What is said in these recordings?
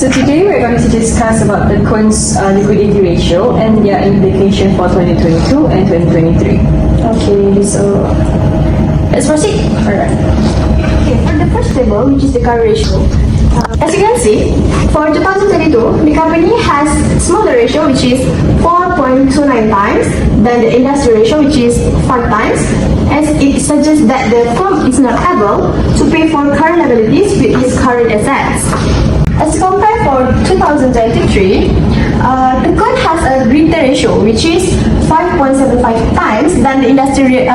So today we're going to discuss about the coin's liquidity ratio and their implication for 2022 and 2023. Okay, so let's proceed. Alright. Okay, for the first table, which is the current ratio. As you can see, for 2022, the company has smaller ratio, which is 4.29 times, than the industry ratio, which is 5 times, as it suggests that the firm is not able to pay for current liabilities with its current assets. As compared for 2023, the coin has a greater ratio, which is 5.75 times than the industry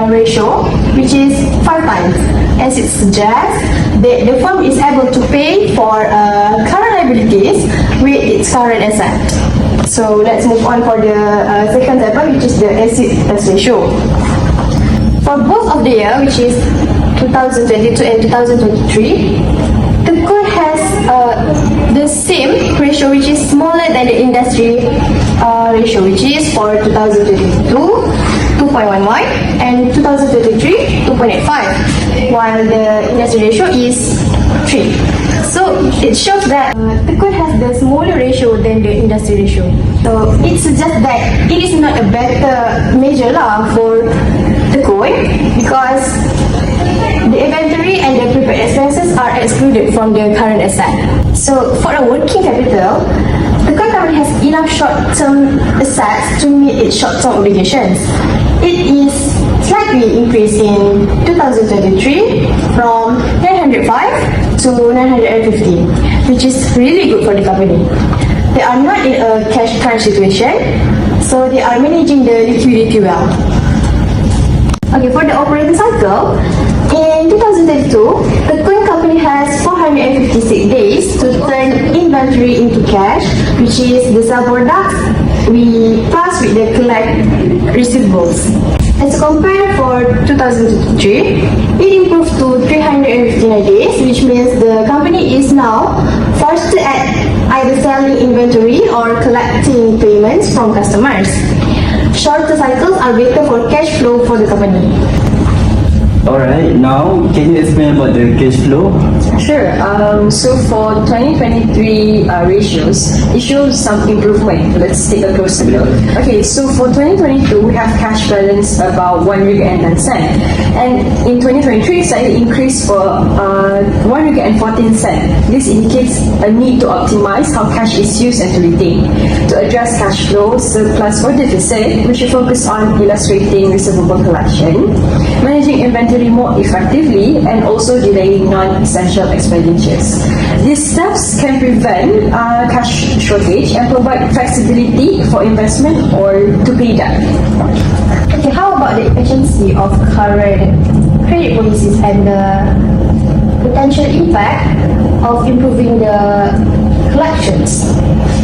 ratio, which is 5 times. As it suggests, the firm is able to pay for current liabilities with its current asset. So let's move on for the second table, which is the asset ratio. For both of the year, which is 2022 and 2023, the coin has the same ratio, which is smaller than the industry ratio, which is for 2022, 2.11, and 2023, 2.85, while the industry ratio is 3. So it shows that the coin has the smaller ratio than the industry ratio. So it suggests that it is not a better measure for the coin, because the inventory and the prepaid expenses are excluded from the current asset. So for a working capital, the coin company has enough short-term assets to meet its short-term obligations. It is slightly increased in 2023 from 905 to 950, which is really good for the company. They are not in a cash crunch situation, so they are managing the liquidity well. Okay, for the operating cycle, in 2022, the coin company has 456 days to turn inventory into cash, which is the sell products we plus with the collect receivables. As compared for 2023, it improved to 359 days, which means the company is now forced to add either selling inventory or collecting payments from customers. Shorter cycles are better for cash flow for the company. Alright, now can you explain about the cash flow? Sure. So for 2023 ratios, it shows some improvement. Let's take a closer look. Okay, so for 2022, we have cash balance about 1 ringgit and 10 cent, and in 2023, it's slightly increased for 1 ringgit and 14 cent. This indicates a need to optimize how cash is used and to retain. To address cash flow, surplus or deficit, we should focus on illustrating receivable collection, managing inventory more effectively, and also delaying non-essential expenditures. These steps can prevent cash shortage and provide flexibility for investment or to pay debt. Okay, how about the efficiency of current credit policies and the potential impact of improving the collections?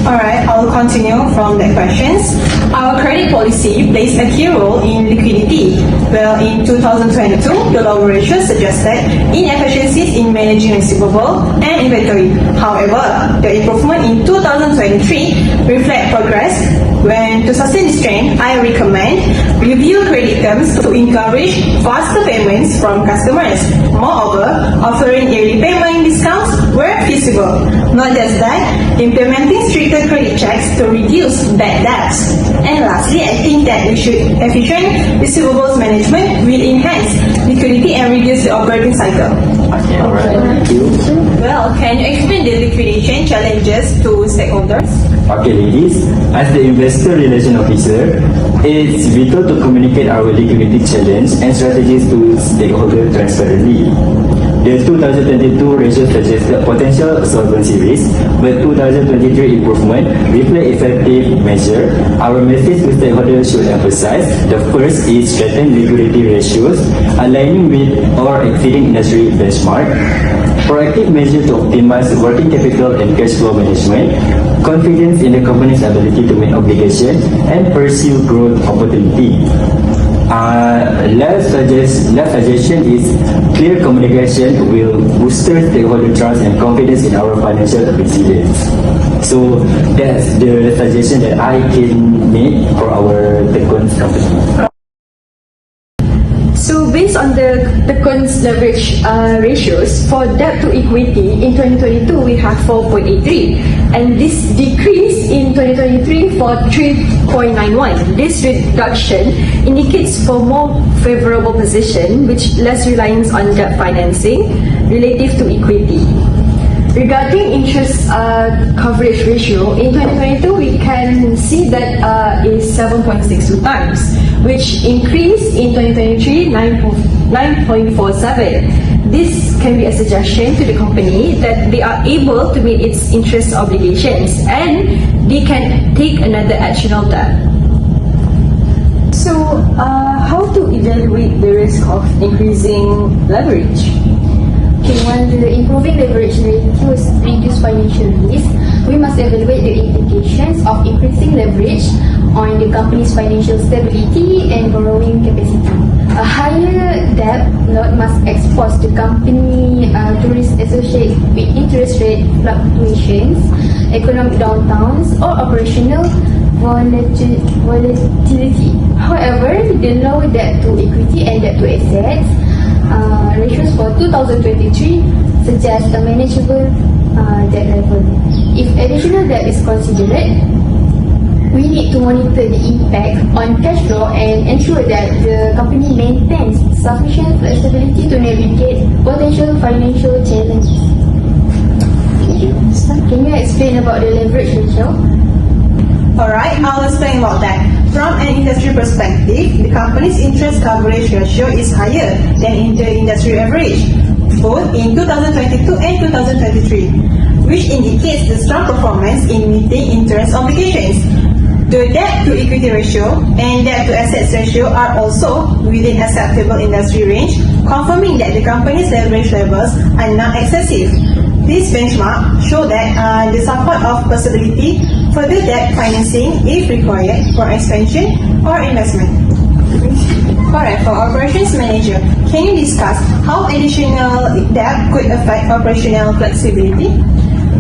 Alright, I'll continue from the questions. Our credit policy plays a key role in liquidity. Well, in 2022, the lower ratio suggested inefficiencies in managing receivable and inventory. However, the improvement in 2023 reflect progress. When to sustain this trend, I recommend review credit terms to encourage faster payments from customers. Moreover, offering yearly payment discounts where feasible. Not just that, implementing stricter credit checks to reduce bad debts. And lastly, I think that we should efficient receivables management will enhance liquidity and reduce the operating cycle. Okay, alright, thank you. Well, can you explain the liquidation challenges to stakeholders? Okay, ladies, as the investor relation officer, it's vital to communicate our liquidity challenge and strategies to stakeholders transparently. The 2022 ratio suggests a potential solvency risk, but 2023 improvement reflect effective measure. Our message to stakeholders should emphasize: the first is strengthen liquidity ratios, aligning with or exceeding industry benchmark. Proactive measure to optimize working capital and cash flow management, confidence in the company's ability to meet obligations, and pursue growth opportunity. Last suggestion is clear communication will boost stakeholder trust and confidence in our financial resilience. So that's the suggestion that I can make for our Tekun company. So based on the Tekkun's leverage ratios, for debt to equity in 2022 we have 4.83, and this decrease in 2023 for 3.91. This reduction indicates for more favorable position, which less reliance on debt financing relative to equity. Regarding interest coverage ratio, in 2022 we can see that is 7.62 times, which increased in 2023 9.47. This can be a suggestion to the company that they are able to meet its interest obligations and they can take another additional debt. So, how to evaluate the risk of increasing leverage? Okay, while the improving leverage ratios reduce financial risk, we must evaluate the implications of increasing leverage on the company's financial stability and borrowing capacity. A higher debt load must expose the company to risk associated with interest rate fluctuations, economic downtowns, or operational volatility. However, the low debt to equity and debt to assets ratios for 2023 suggest a manageable debt level. If additional debt is considered, we need to monitor the impact on cash flow and ensure that the company maintains sufficient flexibility to navigate potential financial challenges. Can you explain about the leverage ratio? Alright, I'll explain about that. From an industry perspective, the company's interest coverage ratio is higher than in the industry average, both in 2022 and 2023, which indicates the strong performance in meeting interest obligations. The debt to equity ratio and debt to assets ratio are also within acceptable industry range, confirming that the company's leverage levels are not excessive. This benchmark show that the support of possibility further debt financing if required for expansion or investment. Alright, for operations manager, can you discuss how additional debt could affect operational flexibility?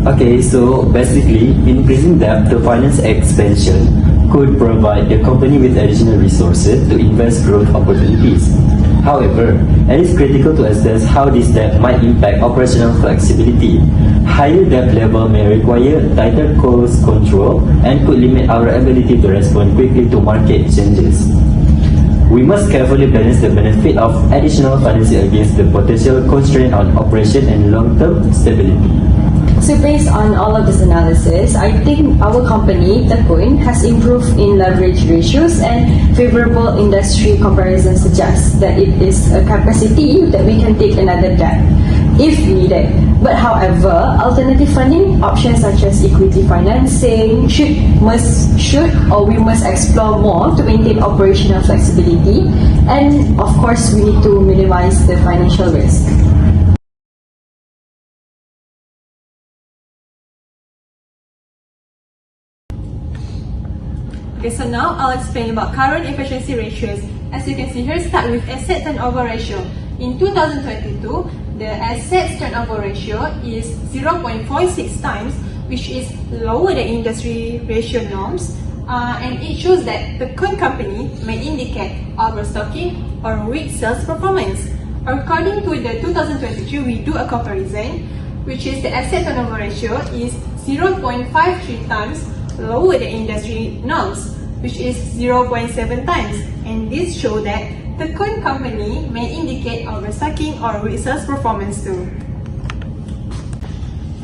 Okay, so basically, increasing debt to finance expansion could provide the company with additional resources to invest growth opportunities. However, it is critical to assess how this debt might impact operational flexibility. Higher debt level may require tighter cost control and could limit our ability to respond quickly to market changes. We must carefully balance the benefit of additional financing against the potential constraint on operation and long-term stability. So based on all of this analysis, I think our company, Tekun, has improved in leverage ratios, and favorable industry comparisons suggest that it is a capacity that we can take another debt if needed. But however, alternative funding options such as equity financing we must explore more to maintain operational flexibility, and of course we need to minimize the financial risk. Okay, so now I'll explain about current efficiency ratios. As you can see here, start with asset turnover ratio. In 2022, the assets turnover ratio is 0.46 times, which is lower than industry ratio norms, and it shows that the current company may indicate overstocking or weak sales performance. According to the 2023, we do a comparison, which is the asset turnover ratio is 0.53 times lower than industry norms, which is 0.7 times, and this shows that the current company may indicate overstocking or weak sales performance too.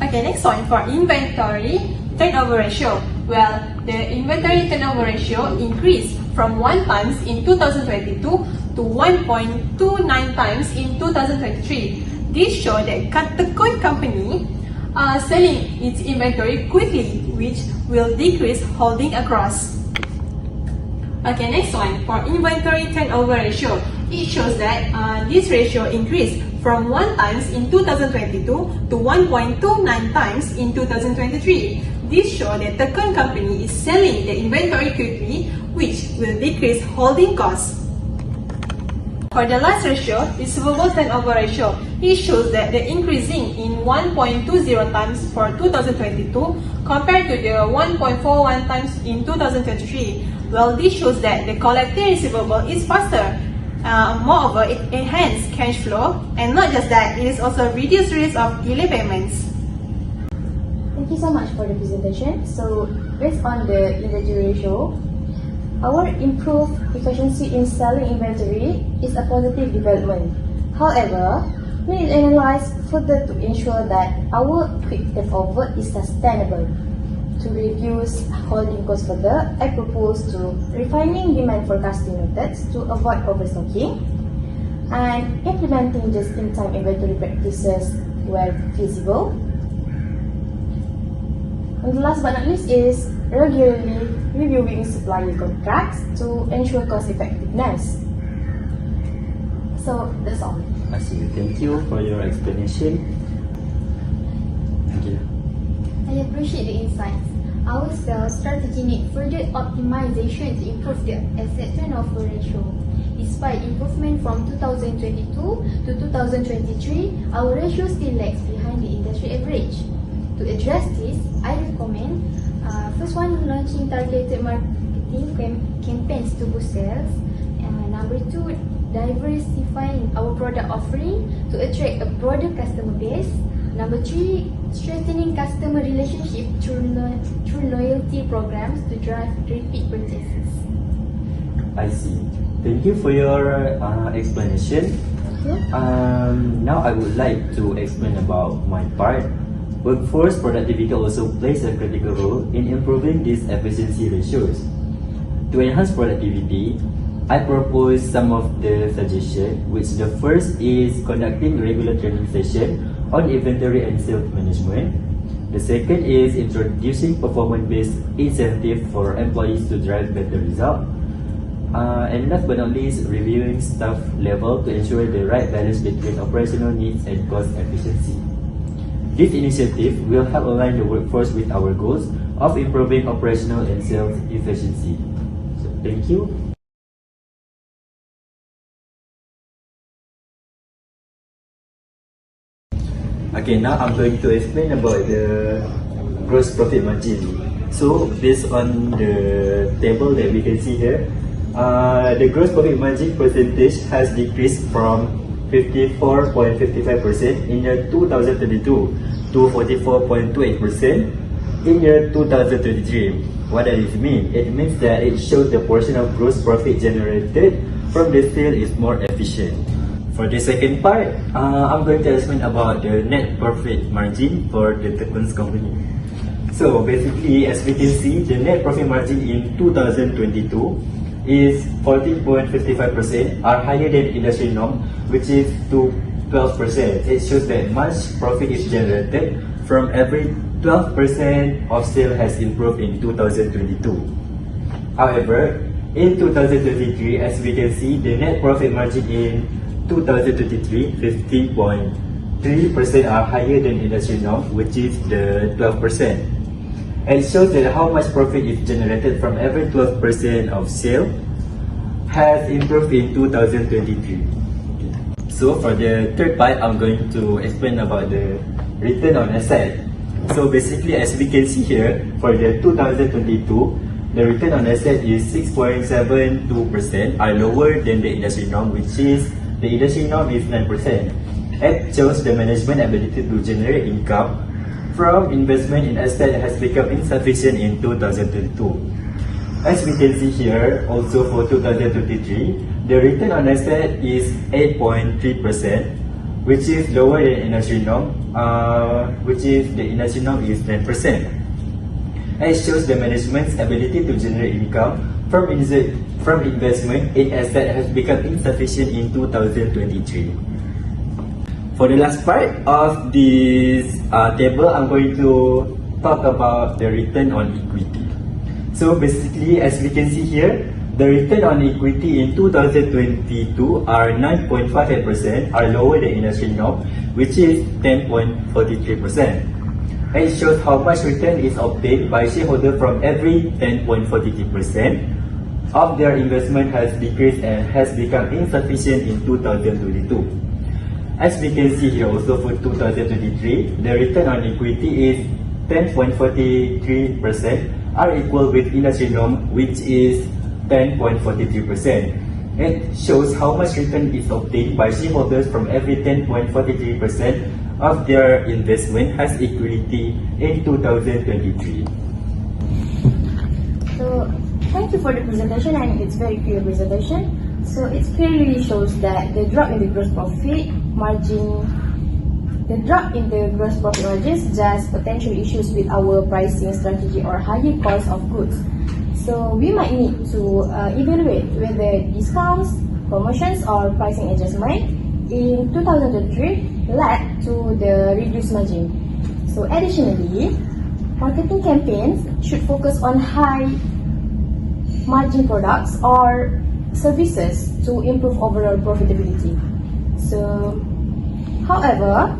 Okay, next one for inventory turnover ratio. Well, the inventory turnover ratio increased from 1 times in 2022 to 1.29 times in 2023. This shows that the current company selling its inventory quickly, which will decrease holding across. Okay, next one for inventory turnover ratio. It shows that this ratio increased from 1 times in 2022 to 1.29 times in 2023. This shows that the current company is selling the inventory quickly, which will decrease holding costs. For the last ratio, receivable turnover ratio, it shows that the increasing in 1.20 times for 2022 compared to the 1.41 times in 2023. Well, this shows that the collecting receivable is faster Moreover, it enhances cash flow, and not just that, it is also reduced risk of delay payments. Thank you so much for the presentation. So, based on the inventory ratio, our improved efficiency in selling inventory is a positive development. However, we need to analyze further to ensure that our quick takeover is sustainable. To reduce holding costs further, I propose to refining demand forecasting methods to avoid overstocking and implementing just-in-time inventory practices where feasible. And last but not least is regularly reviewing supplier contracts to ensure cost effectiveness. So that's all. I see. Thank you for your explanation. Thank you. I appreciate the insights. Our sales strategy needs further optimization to improve the asset turnover ratio. Despite improvement from 2022 to 2023, our ratio still lags behind the industry average. To address this, I recommend first one, launching targeted marketing campaigns to boost sales. Number two, diversifying our product offering to attract a broader customer base. Number three, strengthening customer relationship through loyalty programs to drive repeat purchases. I see. Thank you for your explanation. Now I would like to explain about my part. Workforce productivity also plays a critical role in improving these efficiency ratios. To enhance productivity, I propose some of the suggestions, which the first is conducting regular training sessions on inventory and sales management. The second is introducing performance-based incentive for employees to drive better results. And last but not least, reviewing staff level to ensure the right balance between operational needs and cost efficiency. This initiative will help align the workforce with our goals of improving operational and sales efficiency. So, thank you. Okay, now I'm going to explain about the gross profit margin. So, based on the table that we can see here, the gross profit margin percentage has decreased from 54.55% in year 2022 to 44.28% in year 2023. What does it mean? It means that it shows the portion of gross profit generated from the sale is more efficient. For the second part, I'm going to explain about the net profit margin for the Tekun's company. So basically, as we can see, the net profit margin in 2022 is 14.55%, are higher than industry norm, which is to 12%. It shows that much profit is generated from every 12% of sale has improved in 2022. However, in 2023, as we can see, the net profit margin in 2023, 15.3% are higher than industry norm, which is the 12%. And it shows that how much profit is generated from every 12% of sale has improved in 2023. So for the third part, I'm going to explain about the return on asset. So basically, as we can see here, for the 2022, the return on asset is 6.72%, are lower than the industry norm, which is the industry norm is 9%. It shows the management ability to generate income from investment in asset has become insufficient in 2022. As we can see here, also for 2023, the return on asset is 8.3%, which is lower than industry norm, which is the industry norm is 9%. It shows the management's ability to generate income from investment in asset has become insufficient in 2023. For the last part of this table, I'm going to talk about the return on equity. So basically, as we can see here, the return on equity in 2022 are 9.58%, are lower than industry norm, which is 10.43%. It shows how much return is obtained by shareholder from every 10.43% of their investment has decreased and has become insufficient in 2022. As we can see here also for 2023, the return on equity is 10.43%, are equal with industry norm, which is 10.43%. It shows how much return is obtained by shareholders from every 10.43% of their investment as equity in 2023. So, thank you for the presentation, and it's very clear presentation. So, it clearly shows that the drop in the gross profit margin suggests potential issues with our pricing strategy or higher cost of goods. So, we might need to evaluate whether discounts, promotions, or pricing adjustment in 2023 led to the reduced margin. So, additionally, marketing campaigns should focus on high margin products or services to improve overall profitability. So, however,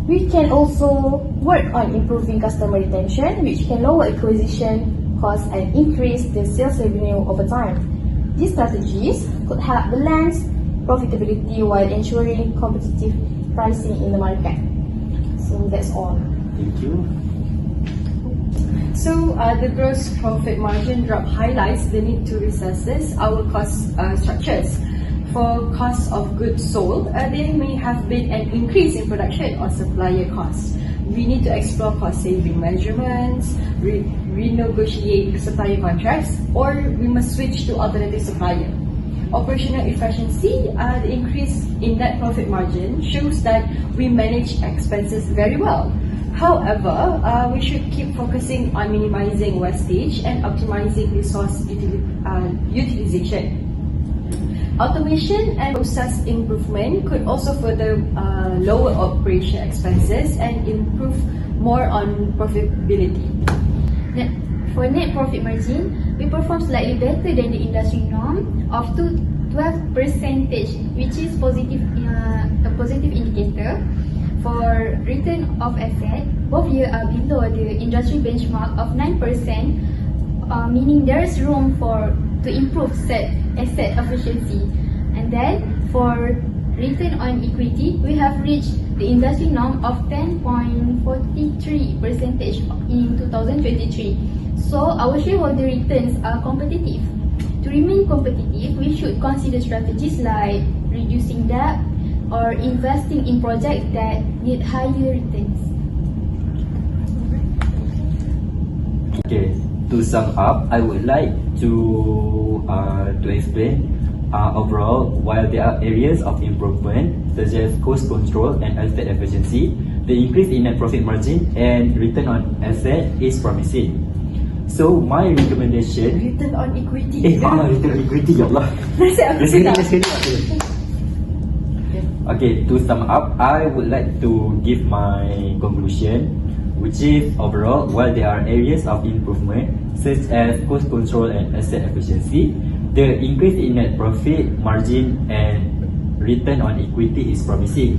we can also work on improving customer retention, which can lower acquisition costs and increase the sales revenue over time. These strategies could help balance profitability while ensuring competitive pricing in the market. So that's all. Thank you. So the gross profit margin drop highlights the need to reassess our cost structures. For cost of goods sold, there may have been an increase in production or supplier costs. We need to explore cost-saving measurements, renegotiate supplier contracts, or we must switch to alternative supplier. Operational efficiency, the increase in net profit margin shows that we manage expenses very well. However, we should keep focusing on minimizing wastage and optimizing resource utilization. Automation and process improvement could also further lower operation expenses and improve more on profitability. For net profit margin, we perform slightly better than the industry norm of 12%, which is a positive indicator. For return of asset, both years are below the industry benchmark of 9%, meaning there is room to improve asset efficiency. And then for return on equity, we have reached the industry norm of 10.43% in 2023. So our shareholder returns are competitive. To remain competitive, we should consider strategies like reducing debt or investing in projects that need higher returns. Okay, to sum up, I would like to explain overall, while there are areas of improvement such as cost control and asset efficiency, the increase in net profit margin and return on asset is promising. So my recommendation. Return on equity. Return on equity, ya Allah. Okay, to sum up, I would like to give my conclusion, which is overall, while there are areas of improvement such as cost control and asset efficiency, the increase in net profit margin and return on equity is promising.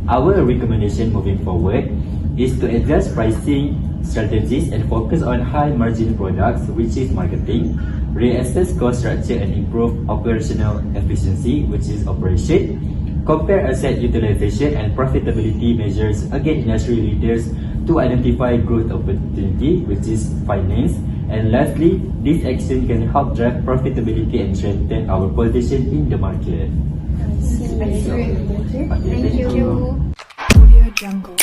Our recommendation moving forward is to adjust pricing strategies and focus on high margin products, which is marketing, reassess cost structure and improve operational efficiency, which is operation, compare asset utilization and profitability measures against industry leaders to identify growth opportunity, which is finance, and lastly, this action can help drive profitability and strengthen our position in the market. Thank you. Thank you. Audio Jungle.